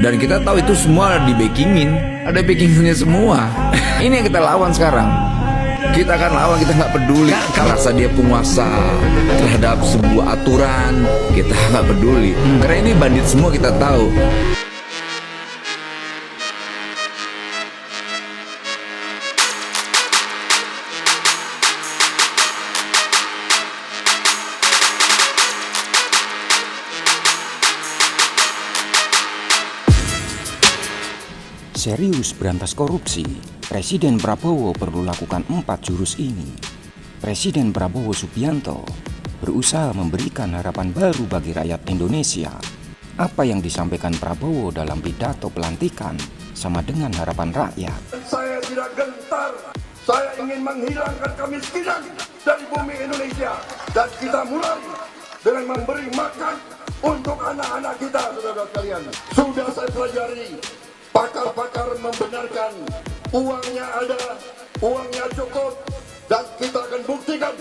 Dan kita tahu itu semua di backingin, ada backingnya semua. Ini yang kita lawan sekarang. Kita akan lawan, kita nggak peduli. Rasa dia penguasa terhadap sebuah aturan, kita nggak peduli. Karena ini bandit semua, kita tahu. Serius berantas korupsi, Presiden Prabowo perlu lakukan 4 jurus ini. Presiden Prabowo Subianto berusaha memberikan harapan baru bagi rakyat Indonesia. Apa yang disampaikan Prabowo dalam pidato pelantikan sama dengan harapan rakyat. Saya tidak gentar, saya ingin menghilangkan kemiskinan dari bumi Indonesia. Dan kita mulai dengan memberi makan untuk anak-anak kita, saudara sekalian. Sudah saya pelajari, pakar-pakar membenarkan uangnya ada, uangnya cukup, dan kita akan buktikan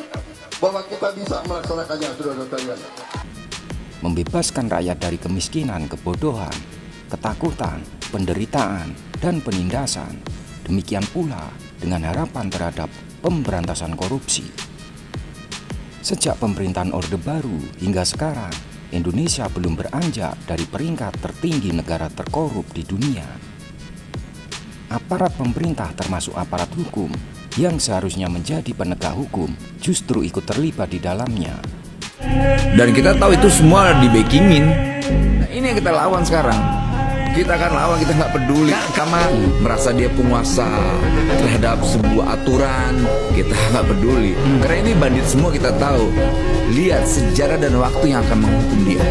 bahwa kita bisa melaksanakannya, saudara sekalian. Membebaskan rakyat dari kemiskinan, kebodohan, ketakutan, penderitaan, dan penindasan. Demikian pula dengan harapan terhadap pemberantasan korupsi. Sejak pemerintahan Orde Baru hingga sekarang, Indonesia belum beranjak dari peringkat tertinggi negara terkorup di dunia. Aparat pemerintah termasuk aparat hukum yang seharusnya menjadi penegak hukum justru ikut terlibat di dalamnya. Dan kita tahu itu semua di backingin. Nah, ini yang kita lawan sekarang. Kita akan lawan, kita nggak peduli. Karena merasa dia penguasa terhadap sebuah aturan, kita nggak peduli. Karena ini bandit semua, kita tahu. Lihat sejarah dan waktu yang akan menghukum dia.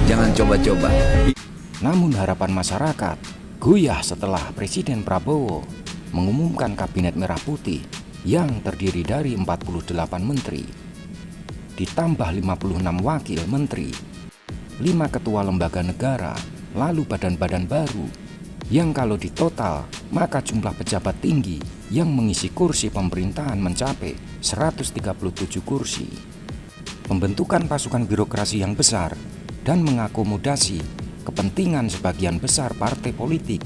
Jangan coba-coba. Namun harapan masyarakat goyah setelah Presiden Prabowo mengumumkan Kabinet Merah Putih yang terdiri dari 48 menteri, ditambah 56 wakil menteri, 5 ketua lembaga negara, lalu badan-badan baru, yang kalau ditotal maka jumlah pejabat tinggi yang mengisi kursi pemerintahan mencapai 137 kursi. Pembentukan pasukan birokrasi yang besar dan mengakomodasi kepentingan sebagian besar partai politik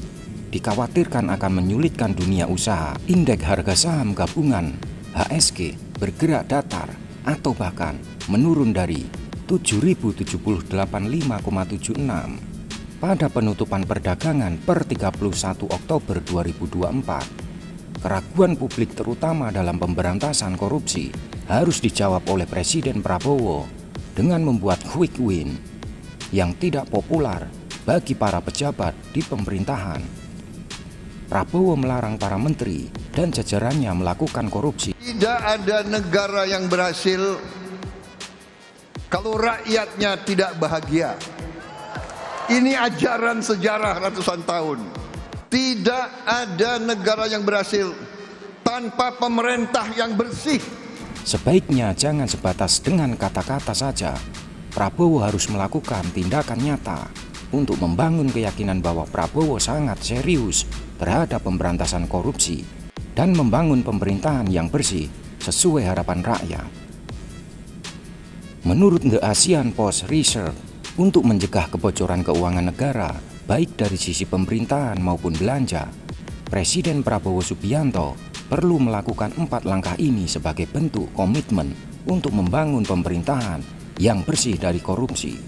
dikhawatirkan akan menyulitkan dunia usaha. Indeks harga saham gabungan HSG bergerak datar atau bahkan menurun dari 7.078,5,76 pada penutupan perdagangan per 31 Oktober 2024. Keraguan publik terutama dalam pemberantasan korupsi harus dijawab oleh Presiden Prabowo dengan membuat quick win yang tidak populer bagi para pejabat di pemerintahan. Prabowo melarang para menteri dan jajarannya melakukan korupsi. Tidak ada negara yang berhasil kalau rakyatnya tidak bahagia. Ini ajaran sejarah ratusan tahun. Tidak ada negara yang berhasil tanpa pemerintah yang bersih. Sebaiknya jangan sebatas dengan kata-kata saja. Prabowo harus melakukan tindakan nyata untuk membangun keyakinan bahwa Prabowo sangat serius terhadap pemberantasan korupsi dan membangun pemerintahan yang bersih sesuai harapan rakyat. Menurut The Asian Post Research, untuk mencegah kebocoran keuangan negara, baik dari sisi pemerintahan maupun belanja, Presiden Prabowo Subianto perlu melakukan 4 langkah ini sebagai bentuk komitmen untuk membangun pemerintahan yang bersih dari korupsi.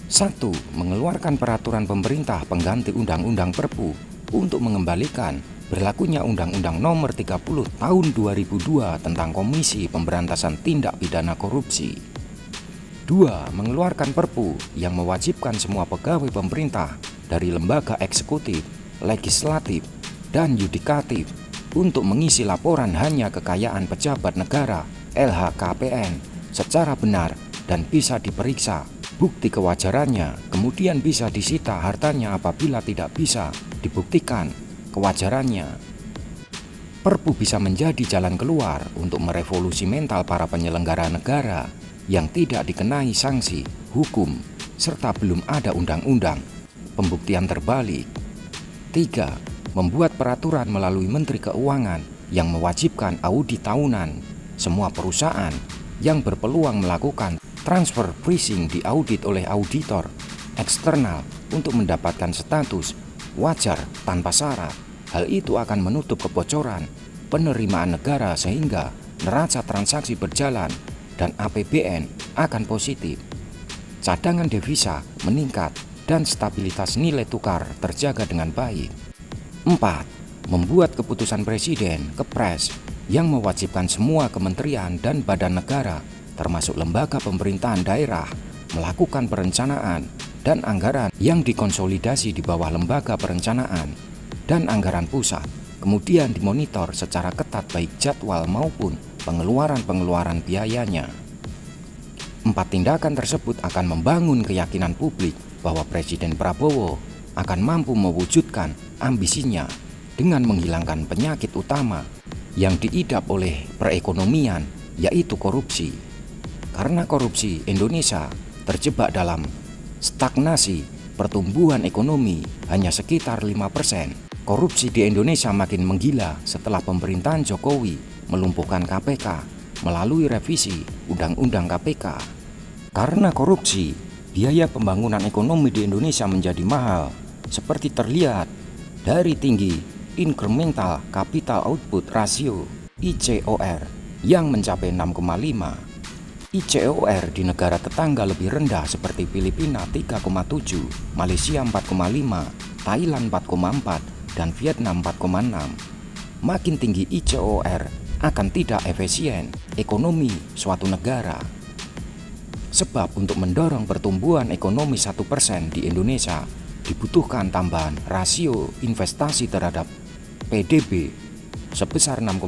1. Mengeluarkan peraturan pemerintah pengganti Undang-Undang Perpu untuk mengembalikan berlakunya Undang-Undang Nomor 30 Tahun 2002 tentang Komisi Pemberantasan Tindak Pidana Korupsi. 2. Mengeluarkan Perpu yang mewajibkan semua pegawai pemerintah dari lembaga eksekutif, legislatif, dan yudikatif untuk mengisi laporan hanya kekayaan pejabat negara LHKPN secara benar dan bisa diperiksa bukti kewajarannya, kemudian bisa disita hartanya apabila tidak bisa dibuktikan kewajarannya. Perpu bisa menjadi jalan keluar untuk merevolusi mental para penyelenggara negara yang tidak dikenai sanksi, hukum, serta belum ada undang-undang pembuktian terbalik. 3. Membuat peraturan melalui Menteri Keuangan yang mewajibkan audit tahunan. Semua perusahaan yang berpeluang melakukan transfer pricing diaudit oleh auditor eksternal untuk mendapatkan status wajar tanpa syarat. Hal itu akan menutup kebocoran penerimaan negara sehingga neraca transaksi berjalan dan APBN akan positif. Cadangan devisa meningkat dan stabilitas nilai tukar terjaga dengan baik. 4. Membuat keputusan Presiden Kepres yang mewajibkan semua kementerian dan badan negara termasuk lembaga pemerintahan daerah melakukan perencanaan dan anggaran yang dikonsolidasi di bawah lembaga perencanaan dan anggaran pusat, kemudian dimonitor secara ketat baik jadwal maupun pengeluaran biayanya. 4 tindakan tersebut akan membangun keyakinan publik bahwa Presiden Prabowo akan mampu mewujudkan ambisinya dengan menghilangkan penyakit utama yang diidap oleh perekonomian, yaitu korupsi. Karena korupsi, Indonesia terjebak dalam stagnasi pertumbuhan ekonomi hanya sekitar 5%. Korupsi di Indonesia makin menggila setelah pemerintahan Jokowi melumpuhkan KPK melalui revisi Undang-Undang KPK. Karena korupsi, biaya pembangunan ekonomi di Indonesia menjadi mahal, seperti terlihat dari tinggi incremental capital output ratio ICOR yang mencapai 6,5. ICOR di negara tetangga lebih rendah seperti Filipina 3,7, Malaysia 4,5, Thailand 4,4, dan Vietnam 4,6. Makin tinggi ICOR akan tidak efisien ekonomi suatu negara. Sebab untuk mendorong pertumbuhan ekonomi 1% di Indonesia dibutuhkan tambahan rasio investasi terhadap PDB sebesar 6,5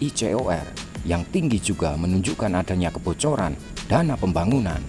ICOR yang tinggi juga menunjukkan adanya kebocoran dana pembangunan.